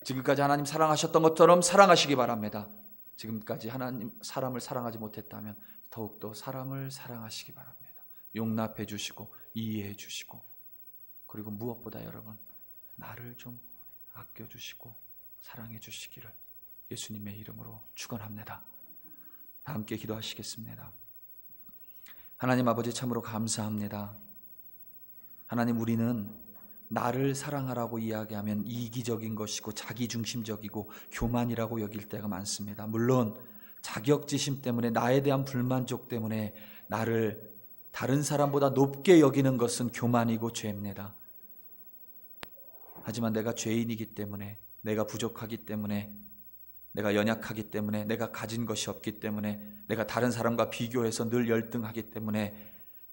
지금까지 하나님 사랑하셨던 것처럼 사랑하시기 바랍니다. 지금까지 하나님 사람을 사랑하지 못했다면 더욱더 사람을 사랑하시기 바랍니다. 용납해 주시고 이해해 주시고 그리고 무엇보다 여러분 나를 좀 아껴 주시고 사랑해 주시기를 예수님의 이름으로 축원합니다. 다 함께 기도하시겠습니다. 하나님 아버지 참으로 감사합니다. 하나님 우리는 나를 사랑하라고 이야기하면 이기적인 것이고 자기중심적이고 교만이라고 여길 때가 많습니다. 물론 자격지심 때문에 나에 대한 불만족 때문에 나를 다른 사람보다 높게 여기는 것은 교만이고 죄입니다. 하지만 내가 죄인이기 때문에 내가 부족하기 때문에 내가 연약하기 때문에 내가 가진 것이 없기 때문에 내가 다른 사람과 비교해서 늘 열등하기 때문에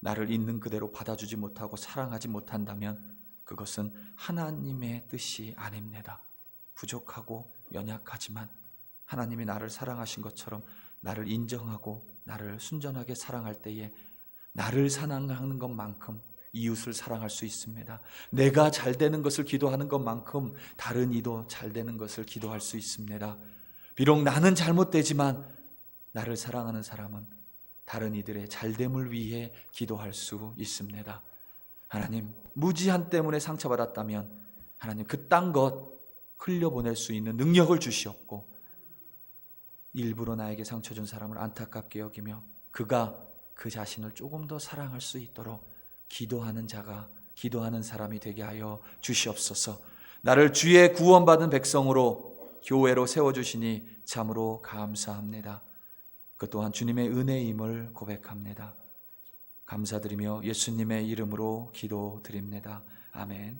나를 있는 그대로 받아주지 못하고 사랑하지 못한다면 그것은 하나님의 뜻이 아닙니다. 부족하고 연약하지만 하나님이 나를 사랑하신 것처럼 나를 인정하고 나를 순전하게 사랑할 때에 나를 사랑하는 것만큼 이웃을 사랑할 수 있습니다. 내가 잘 되는 것을 기도하는 것만큼 다른 이도 잘 되는 것을 기도할 수 있습니다. 비록 나는 잘못되지만 나를 사랑하는 사람은 다른 이들의 잘됨을 위해 기도할 수 있습니다. 하나님, 무지한 때문에 상처받았다면 하나님 그딴 것 흘려보낼 수 있는 능력을 주시옵고 일부러 나에게 상처 준 사람을 안타깝게 여기며 그가 그 자신을 조금 더 사랑할 수 있도록 기도하는 자가, 기도하는 사람이 되게 하여 주시옵소서. 나를 주의 구원받은 백성으로 교회로 세워주시니 참으로 감사합니다. 그 또한 주님의 은혜임을 고백합니다. 감사드리며 예수님의 이름으로 기도드립니다. 아멘.